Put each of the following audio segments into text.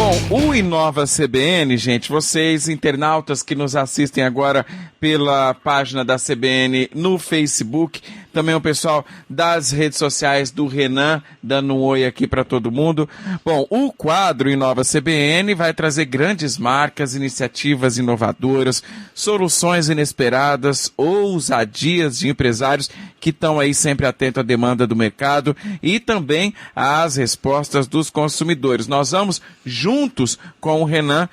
Bom, o Inova CBN, gente, vocês internautas que nos assistem agora pela página da CBN no Facebook, também o pessoal das redes sociais do Renan, dando um oi aqui para todo mundo. Bom, o quadro Inova CBN vai trazer grandes marcas, iniciativas inovadoras, soluções inesperadas, ousadias de empresários que estão aí sempre atentos à demanda do mercado e também às respostas dos consumidores. Nós vamos juntos com o Renan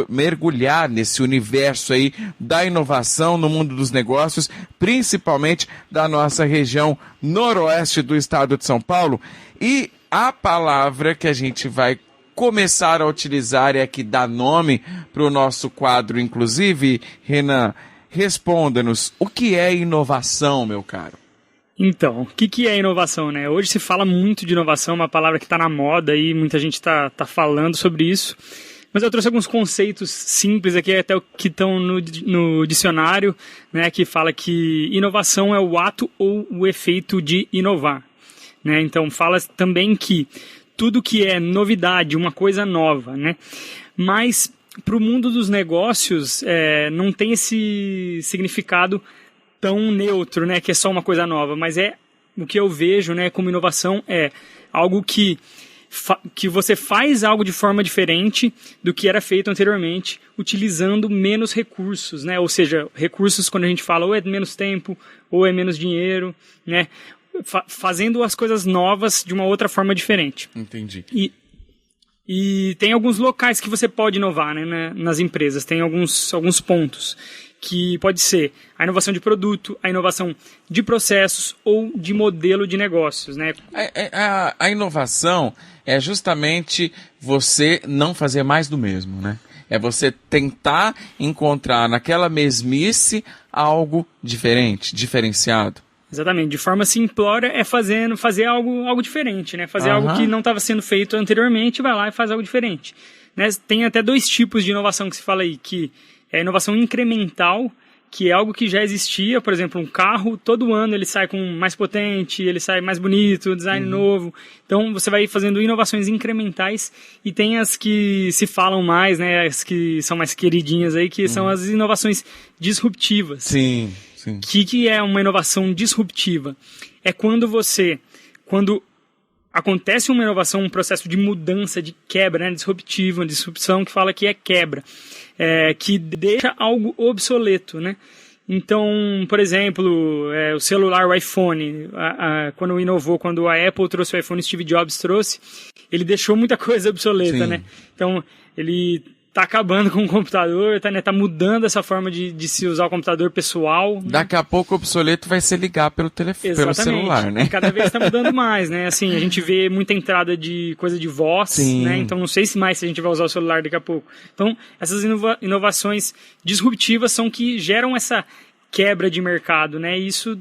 mergulhar nesse universo aí da inovação no mundo dos negócios, principalmente da nossa região noroeste do estado de São Paulo. E a palavra que a gente vai começar a utilizar é a que dá nome para o nosso quadro, inclusive. Renan, responda-nos, o que é inovação, meu caro? Então, o que é inovação, né? Hoje se fala muito de inovação, uma palavra que está na moda e muita gente está falando sobre isso. Mas eu trouxe alguns conceitos simples aqui, até que estão no dicionário, né, que fala que inovação é o ato ou o efeito de inovar, né? Então fala também que tudo que é novidade, uma coisa nova, né? Mas para o mundo dos negócios não tem esse significado tão neutro, né, que é só uma coisa nova, mas o que eu vejo, né, como inovação é algo que você faz algo de forma diferente do que era feito anteriormente, utilizando menos recursos, né? Ou seja, recursos quando a gente fala ou é menos tempo, ou é menos dinheiro, né? Fazendo as coisas novas de uma outra forma diferente. Entendi. E tem alguns locais que você pode inovar, né, nas empresas, tem alguns pontos que pode ser a inovação de produto, a inovação de processos ou de modelo de negócios, né? A inovação é justamente você não fazer mais do mesmo, né? É você tentar encontrar naquela mesmice algo diferente, diferenciado. Exatamente, de forma simplória é fazer algo diferente, né? Fazer algo que não estava sendo feito anteriormente, vai lá e faz algo diferente, né? Tem até dois tipos de inovação que se fala aí, que é a inovação incremental, que é algo que já existia, por exemplo, um carro, todo ano ele sai com mais potente, ele sai mais bonito, design novo. Então você vai fazendo inovações incrementais e tem as que se falam mais, né, as que são mais queridinhas aí, que são as inovações disruptivas. Sim. O que é uma inovação disruptiva? É quando acontece uma inovação, um processo de mudança, de quebra, né, disrupção que fala que é quebra, que deixa algo obsoleto, né? Então, por exemplo, o celular, o iPhone, quando inovou, quando a Apple trouxe o iPhone, Steve Jobs trouxe, ele deixou muita coisa obsoleta, Sim. né? Então, ele tá acabando com o computador, tá mudando essa forma de se usar o computador pessoal. Daqui a pouco o obsoleto vai ser ligar pelo celular, né? E cada vez está mudando mais, né? Assim, a gente vê muita entrada de coisa de voz, Sim. né? Então não sei se a gente vai usar o celular daqui a pouco. Então, essas inovações disruptivas são que geram essa quebra de mercado, né? Isso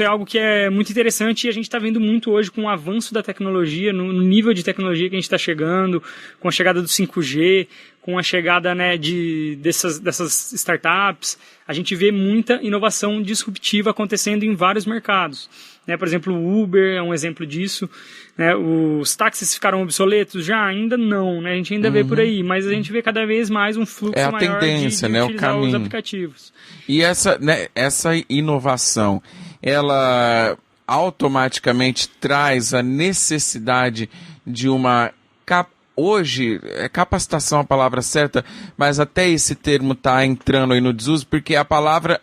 é algo que é muito interessante e a gente está vendo muito hoje com o avanço da tecnologia, no nível de tecnologia que a gente está chegando, com a chegada do 5G, com a chegada, né, dessas startups, a gente vê muita inovação disruptiva acontecendo em vários mercados, né? Por exemplo, o Uber é um exemplo disso, né? Os táxis ficaram obsoletos? Já ainda não, né? A gente ainda vê por aí, mas a gente vê cada vez mais um fluxo maior tendência, de né? utilizar O caminho. os aplicativos. E essa inovação, ela automaticamente traz a necessidade de uma hoje, capacitação é a palavra certa, mas até esse termo está entrando aí no desuso, porque a palavra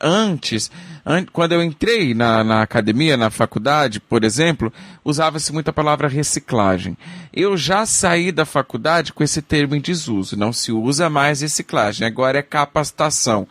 quando eu entrei na academia, na faculdade, por exemplo, usava-se muito a palavra reciclagem. Eu já saí da faculdade com esse termo em desuso, não se usa mais reciclagem, agora é capacitação.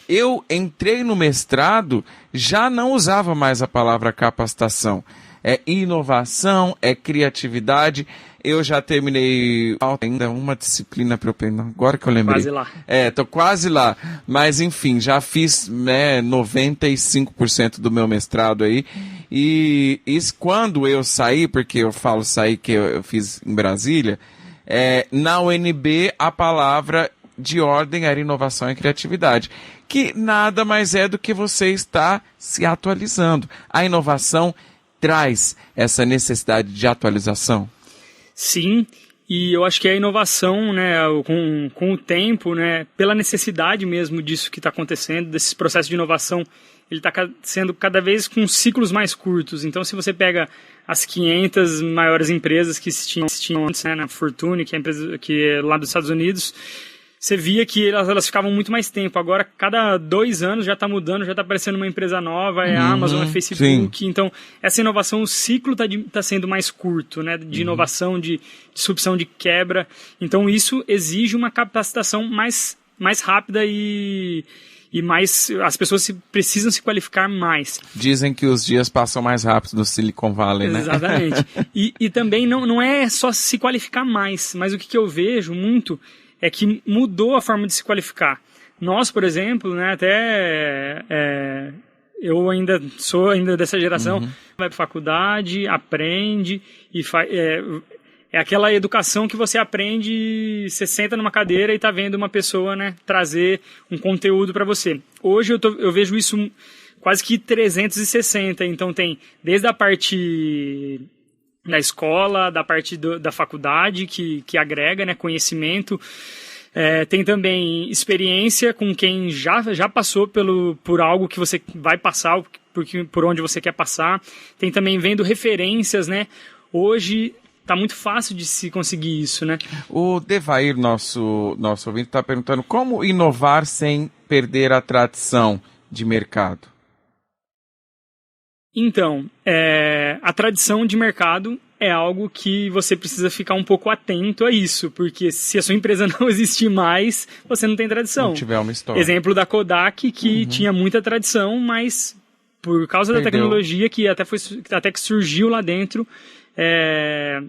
Eu entrei no mestrado, já não usava mais a palavra capacitação. É inovação, é criatividade. Eu já terminei ainda uma disciplina para eu pegar, agora que eu lembrei. Quase lá. Tô quase lá. Mas, enfim, já fiz 95% do meu mestrado aí. E isso, quando eu saí, porque eu falo sair que eu fiz em Brasília, na UNB a palavra de ordem era inovação e criatividade, que nada mais é do que você estar se atualizando. A inovação traz essa necessidade de atualização. Sim, E eu acho que a inovação, né, com o tempo, né, pela necessidade mesmo disso que está acontecendo, desses processos de inovação, ele está sendo cada vez com ciclos mais curtos. Então, se você pega as 500 maiores empresas que existiam antes, né, na Fortune, que é a empresa que é lá dos Estados Unidos, você via que elas ficavam muito mais tempo. Agora, cada 2 anos já está mudando, já está aparecendo uma empresa nova, é a Amazon, é Facebook. Sim. Então, essa inovação, o ciclo tá sendo mais curto, né? De inovação, de disrupção, de quebra. Então, isso exige uma capacitação mais rápida e mais, as pessoas precisam se qualificar mais. Dizem que os dias passam mais rápido no Silicon Valley, né? Exatamente. E também não é só se qualificar mais, mas o que eu vejo muito é que mudou a forma de se qualificar. Nós, por exemplo, né, até eu ainda sou dessa geração, vai para faculdade, aprende e é aquela educação que você aprende, você senta numa cadeira e está vendo uma pessoa, né, trazer um conteúdo para você. Hoje eu vejo isso quase que 360, então tem desde a parte da escola, da parte da faculdade, que agrega, né, conhecimento. Tem também experiência com quem já passou por algo que você vai passar, por onde você quer passar. Tem também vendo referências, né? Hoje está muito fácil de se conseguir isso, né? O Devair, nosso ouvinte, está perguntando como inovar sem perder a tradição de mercado. Então, a tradição de mercado é algo que você precisa ficar um pouco atento a isso, porque se a sua empresa não existir mais, você não tem tradição. Não tiver uma história. Exemplo da Kodak, que tinha muita tradição, mas por causa da tecnologia que até que surgiu lá dentro,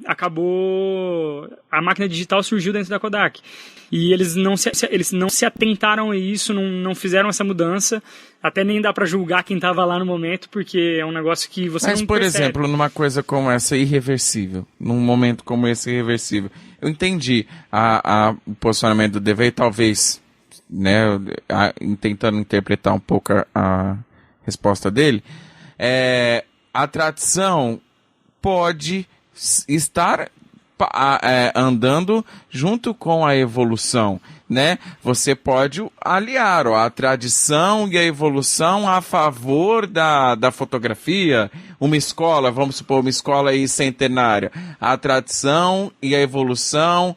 acabou... A máquina digital surgiu dentro da Kodak. E eles não se atentaram a isso, não fizeram essa mudança. Até nem dá para julgar quem estava lá no momento, porque é um negócio que você não percebe. Mas, por exemplo, numa coisa como essa, irreversível, num momento como esse, irreversível, eu entendi o posicionamento do Devey, talvez, né, tentando interpretar um pouco a resposta dele, a tradição pode estar andando junto com a evolução, né? Você pode aliar a tradição e a evolução a favor da fotografia. Uma escola, vamos supor, uma escola aí centenária, a tradição e a evolução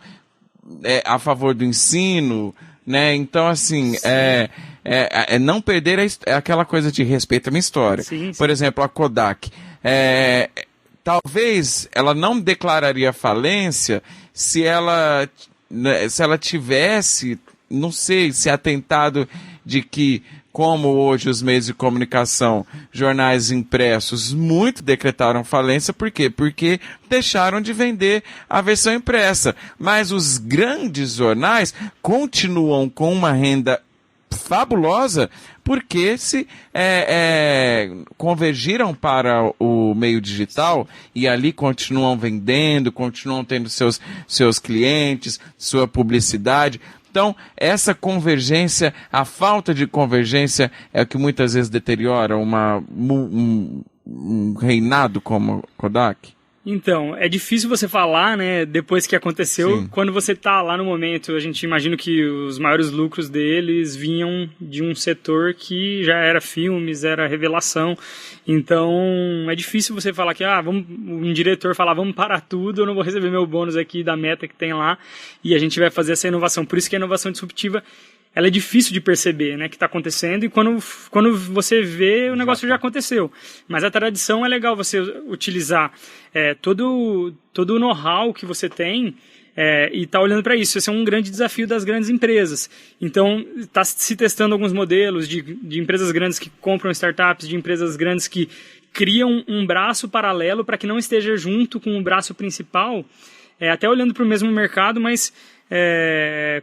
a favor do ensino, né? Então, assim, não perder aquela coisa de respeito à minha história. Sim. Por exemplo, a Kodak. Talvez ela não declararia falência se ela tivesse, não sei, se atentado de que, como hoje os meios de comunicação, jornais impressos, muito decretaram falência. Por quê? Porque deixaram de vender a versão impressa. Mas os grandes jornais continuam com uma renda fabulosa porque convergiram para o meio digital e ali continuam vendendo, continuam tendo seus clientes, sua publicidade. Então, essa convergência, a falta de convergência é o que muitas vezes deteriora um reinado como Kodak. Então, é difícil você falar, né, depois que aconteceu. Sim. Quando você tá lá no momento, a gente imagina que os maiores lucros deles vinham de um setor que já era filmes, era revelação. Então, é difícil você falar que, um diretor falar, vamos parar tudo, eu não vou receber meu bônus aqui da meta que tem lá, e a gente vai fazer essa inovação. Por isso que a inovação disruptiva, ela é difícil de perceber, né, que está acontecendo, e quando você vê, o negócio já aconteceu. Mas a tradição é legal você utilizar todo o know-how que você tem e tá olhando para isso. Esse é um grande desafio das grandes empresas. Então, está se testando alguns modelos de empresas grandes que compram startups, de empresas grandes que criam um braço paralelo para que não esteja junto com o braço principal, até olhando para o mesmo mercado, mas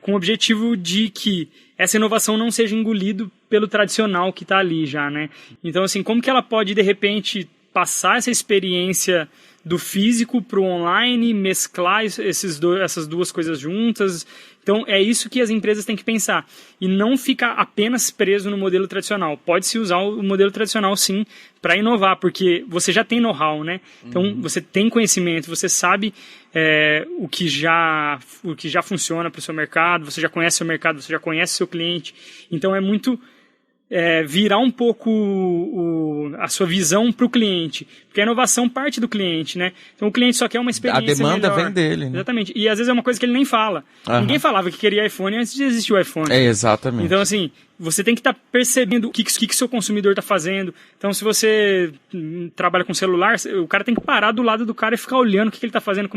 com o objetivo de que essa inovação não seja engolido pelo tradicional que está ali já, né? Então, assim, como que ela pode, de repente, passar essa experiência do físico para o online, mesclar essas duas coisas juntas. Então, é isso que as empresas têm que pensar. E não ficar apenas preso no modelo tradicional. Pode-se usar o modelo tradicional, sim, para inovar, porque você já tem know-how, né? Então, você tem conhecimento, você sabe o que já funciona para o seu mercado, você já conhece o seu mercado, você já conhece o seu cliente. Então, é muito... virar um pouco a sua visão para o cliente, porque a inovação parte do cliente, né? Então o cliente só quer uma experiência melhor. A demanda vem dele, né? Exatamente. E às vezes é uma coisa que ele nem fala. Ninguém falava que queria iPhone antes de existir o iPhone. Exatamente. Então assim, você tem que estar percebendo o que seu consumidor está fazendo. Então se você trabalha com celular, o cara tem que parar do lado do cara e ficar olhando o que ele está fazendo,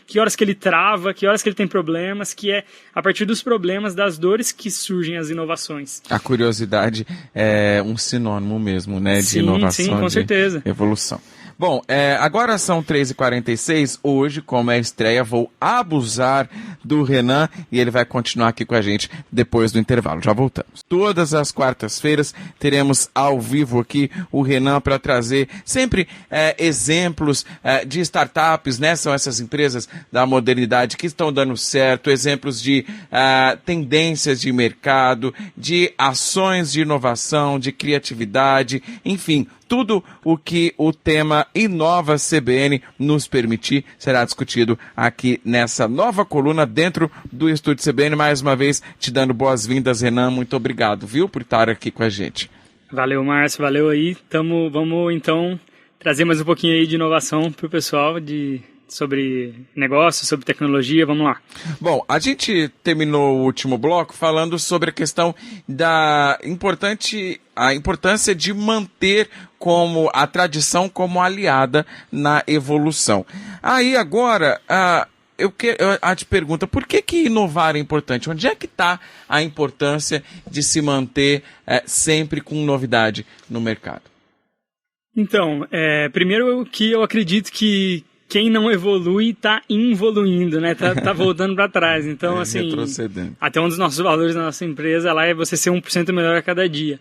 que horas que ele trava, que horas que ele tem problemas, que é a partir dos problemas, das dores que surgem as inovações. A curiosidade é um sinônimo mesmo, né? De inovação, sim, com certeza. Evolução. Bom, agora são 3h46, hoje, como é a estreia, vou abusar do Renan e ele vai continuar aqui com a gente depois do intervalo. Já voltamos. Todas as quartas-feiras teremos ao vivo aqui o Renan para trazer sempre exemplos de startups, né? São essas empresas da modernidade que estão dando certo, exemplos de tendências de mercado, de ações de inovação, de criatividade, enfim, tudo o que o tema Inova CBN nos permitir será discutido aqui nessa nova coluna dentro do Estúdio CBN. Mais uma vez, te dando boas-vindas, Renan. Muito obrigado, viu, por estar aqui com a gente. Valeu, Márcio. Valeu aí. Vamos, então, trazer mais um pouquinho aí de inovação para o pessoal sobre negócio, sobre tecnologia. Vamos lá. Bom, a gente terminou o último bloco falando sobre a questão da a importância de manter como a tradição como aliada na evolução. Aí agora, eu te pergunto, por que inovar é importante? Onde é que está a importância de se manter sempre com novidade no mercado? Então, primeiro que eu acredito que quem não evolui está involuindo, né? Tá voltando para trás. Então, assim, retrocedendo. Até um dos nossos valores da nossa empresa lá é você ser 1% melhor a cada dia.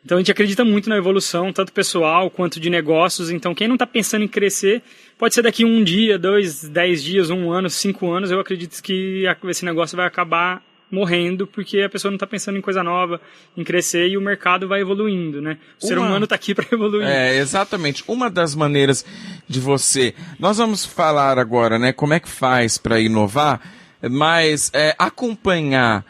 Então, a gente acredita muito na evolução, tanto pessoal quanto de negócios. Então, quem não está pensando em crescer, pode ser daqui 1 dia, 2, 10 dias, 1 ano, 5 anos, eu acredito que esse negócio vai acabar morrendo, porque a pessoa não está pensando em coisa nova, em crescer, e o mercado vai evoluindo, né? O ser humano está aqui para evoluir. Exatamente. Uma das maneiras de você... Nós vamos falar agora, né, como é que faz para inovar, mas acompanhar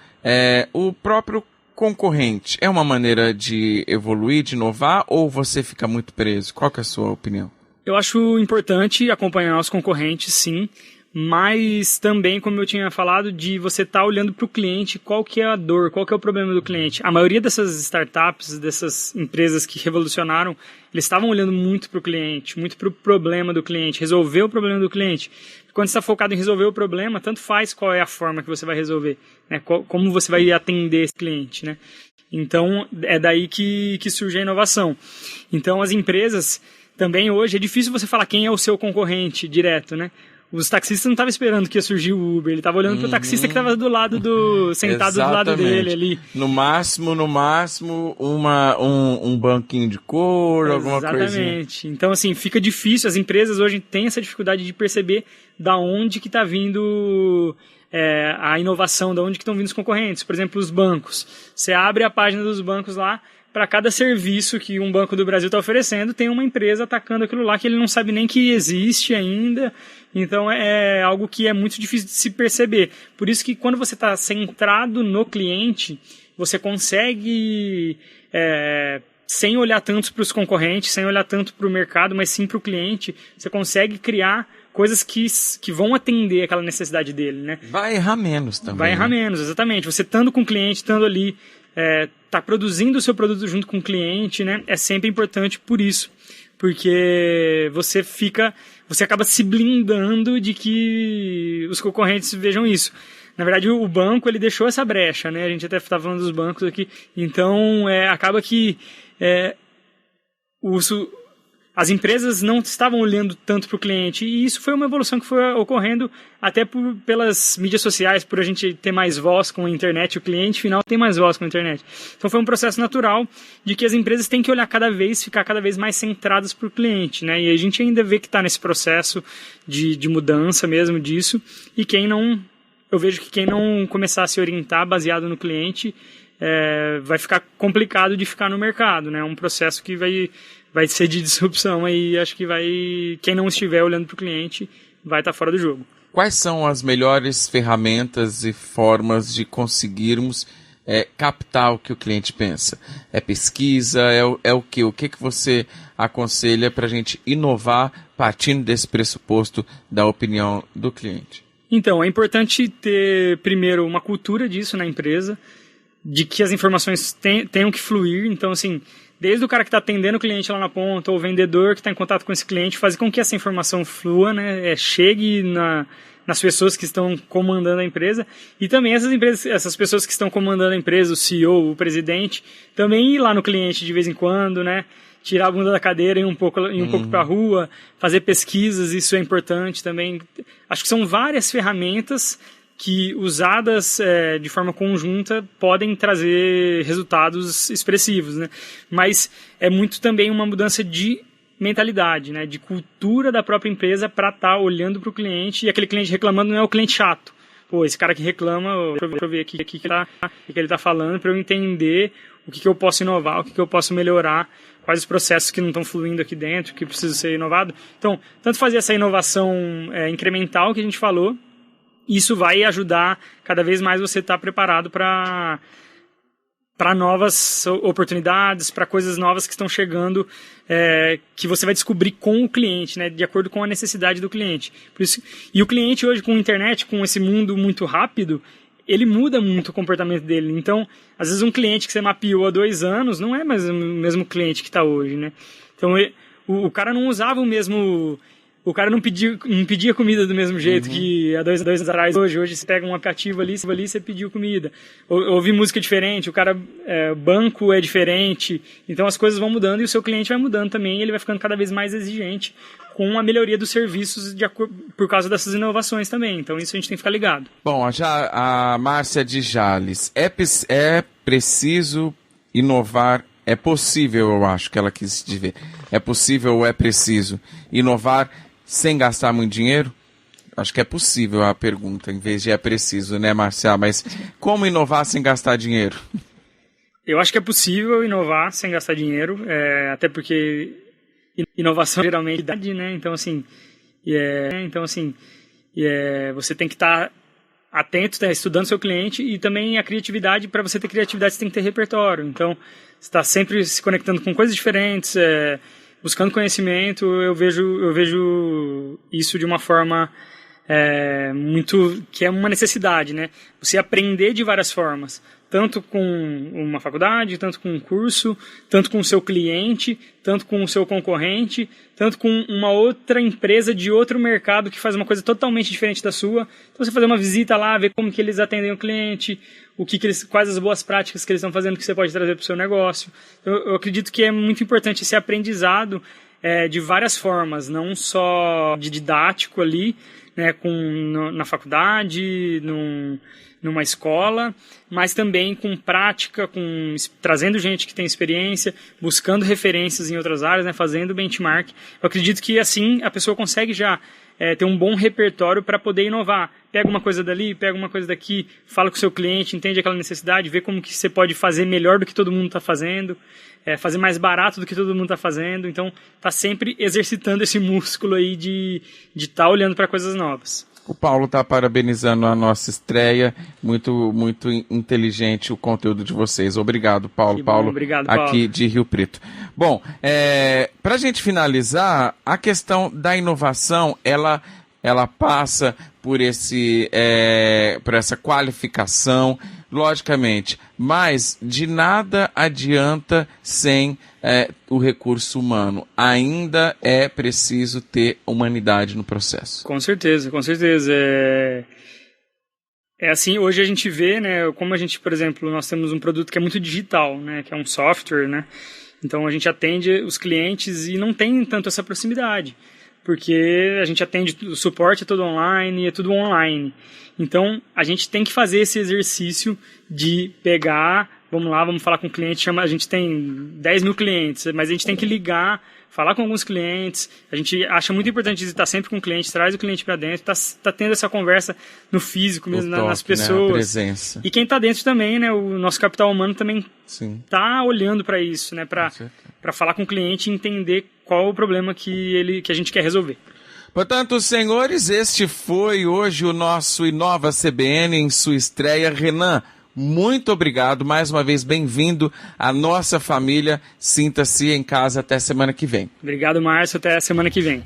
o próprio concorrente é uma maneira de evoluir, de inovar, ou você fica muito preso? Qual que é a sua opinião? Eu acho importante acompanhar os concorrentes, sim, mas também, como eu tinha falado, de você estar olhando para o cliente, qual que é a dor, qual que é o problema do cliente. A maioria dessas startups, dessas empresas que revolucionaram, eles estavam olhando muito para o cliente, muito para o problema do cliente, resolver o problema do cliente. Quando você está focado em resolver o problema, tanto faz qual é a forma que você vai resolver, né? Como você vai atender esse cliente, né? Então, é daí que surge a inovação. Então, as empresas também hoje, é difícil você falar quem é o seu concorrente direto, né? Os taxistas não estavam esperando que ia surgir o Uber, ele estava olhando para o taxista que estava do lado sentado do lado dele ali. No máximo, um banquinho de couro, alguma coisa. Exatamente. Então, assim, fica difícil, as empresas hoje têm essa dificuldade de perceber da onde que está vindo a inovação, da onde que estão vindo os concorrentes. Por exemplo, os bancos. Você abre a página dos bancos lá, para cada serviço que um banco do Brasil está oferecendo, tem uma empresa atacando aquilo lá que ele não sabe nem que existe ainda. Então, é algo que é muito difícil de se perceber. Por isso que quando você está centrado no cliente, você consegue, sem olhar tanto para os concorrentes, sem olhar tanto para o mercado, mas sim para o cliente, você consegue criar coisas que vão atender aquela necessidade dele, né? Vai errar menos também. Vai errar menos, exatamente. Você estando com o cliente, estando ali, tá produzindo o seu produto junto com o cliente, né? É sempre importante por isso, porque você acaba se blindando de que os concorrentes vejam isso. Na verdade, o banco, ele deixou essa brecha, né? A gente até estava falando dos bancos aqui. Então, acaba que as empresas não estavam olhando tanto para o cliente, e isso foi uma evolução que foi ocorrendo até pelas mídias sociais, por a gente ter mais voz com a internet, o cliente final tem mais voz com a internet. Então foi um processo natural de que as empresas têm que olhar ficar cada vez mais centradas para o cliente, né? E a gente ainda vê que está nesse processo de mudança mesmo disso, e eu vejo que quem não começar a se orientar baseado no cliente, vai ficar complicado de ficar no mercado, né? É um processo que vai ser de disrupção aí, acho que quem não estiver olhando para o cliente vai estar fora do jogo. Quais são as melhores ferramentas e formas de conseguirmos captar o que o cliente pensa? É pesquisa? É o quê? O que você aconselha para a gente inovar partindo desse pressuposto da opinião do cliente? Então, é importante ter, primeiro, uma cultura disso na empresa, de que as informações tenham que fluir. Então, assim, desde o cara que está atendendo o cliente lá na ponta, ou o vendedor que está em contato com esse cliente, fazer com que essa informação flua, né, chegue nas pessoas que estão comandando a empresa, e também essas pessoas que estão comandando a empresa, o CEO, o presidente, também ir lá no cliente de vez em quando, né, tirar a bunda da cadeira e ir um pouco para a rua, fazer pesquisas, isso é importante também. Acho que são várias ferramentas que, usadas de forma conjunta, podem trazer resultados expressivos, né? Mas é muito também uma mudança de mentalidade, né? De cultura da própria empresa para estar olhando para o cliente, e aquele cliente reclamando não é o cliente chato. Pô, esse cara que reclama, deixa eu ver aqui o que ele está falando, para eu entender o que eu posso inovar, o que eu posso melhorar, quais os processos que não estão fluindo aqui dentro, que precisa ser inovado. Então, tanto fazer essa inovação incremental que a gente falou, isso vai ajudar cada vez mais você estar preparado para novas oportunidades, para coisas novas que estão chegando, que você vai descobrir com o cliente, né, de acordo com a necessidade do cliente. Por isso, e o cliente hoje, com a internet, com esse mundo muito rápido, ele muda muito o comportamento dele. Então, às vezes um cliente que você mapeou há 2 anos não é mais o mesmo cliente que está hoje, né? Então, o cara não usava o mesmo... O cara não pedia comida do mesmo jeito que há 2 anos atrás. Hoje você pega um aplicativo ali você pediu comida. Ouvir música diferente, banco é diferente. Então as coisas vão mudando e o seu cliente vai mudando também. E ele vai ficando cada vez mais exigente com a melhoria dos serviços por causa dessas inovações também. Então isso a gente tem que ficar ligado. Bom, já a Márcia de Jales, é preciso inovar? É possível, eu acho que ela quis dizer. É possível ou é preciso inovar sem gastar muito dinheiro? Acho que é possível a pergunta, em vez de é preciso, né, Marcia? Mas como inovar sem gastar dinheiro? Eu acho que é possível inovar sem gastar dinheiro, até porque inovação geralmente dá, né? Então, assim, você tem que estar atento, estudando seu cliente, e também a criatividade. Para você ter criatividade, você tem que ter repertório. Então, você está sempre se conectando com coisas diferentes, buscando conhecimento. Eu vejo isso de uma forma que é uma necessidade, né? Você aprender de várias formas, tanto com uma faculdade, tanto com um curso, tanto com o seu cliente, tanto com o seu concorrente, tanto com uma outra empresa de outro mercado que faz uma coisa totalmente diferente da sua. Então você fazer uma visita lá, ver como que eles atendem o cliente, quais as boas práticas que eles estão fazendo que você pode trazer para o seu negócio. Eu acredito que é muito importante esse aprendizado de várias formas, não só de didático ali, né, na faculdade, numa escola, mas também com prática, trazendo gente que tem experiência, buscando referências em outras áreas, né, fazendo benchmark. Eu acredito que assim a pessoa consegue já ter um bom repertório para poder inovar. Pega uma coisa dali, pega uma coisa daqui, fala com o seu cliente, entende aquela necessidade, vê como que você pode fazer melhor do que todo mundo está fazendo, fazer mais barato do que todo mundo está fazendo. Então, está sempre exercitando esse músculo aí de estar olhando para coisas novas. O Paulo está parabenizando a nossa estreia. Muito, muito inteligente o conteúdo de vocês. Obrigado, Paulo. Paulo, obrigado, Paulo, aqui de Rio Preto. Bom, para a gente finalizar, a questão da inovação, ela passa por essa qualificação, logicamente, mas de nada adianta sem o recurso humano. Ainda é preciso ter humanidade no processo. Com certeza, com certeza. É assim, hoje a gente vê, né, como a gente, por exemplo, nós temos um produto que é muito digital, né, que é um software, né, Então a gente atende os clientes e não tem tanto essa proximidade, porque a gente atende, o suporte é todo online, é tudo online. Então a gente tem que fazer esse exercício de pegar, vamos falar com o cliente, a gente tem 10 mil clientes, mas a gente tem que ligar, falar com alguns clientes. A gente acha muito importante estar sempre com o cliente, traz o cliente para dentro, tá tendo essa conversa no físico mesmo, nas pessoas. Né? A presença. E quem está dentro também, né? O nosso capital humano também está olhando para isso, né? Para falar com o cliente e entender qual o problema que a gente quer resolver. Portanto, senhores, este foi hoje o nosso Inova CBN em sua estreia. Renan, muito obrigado, mais uma vez bem-vindo à nossa família. Sinta-se em casa até semana que vem. Obrigado, Márcio, até semana que vem.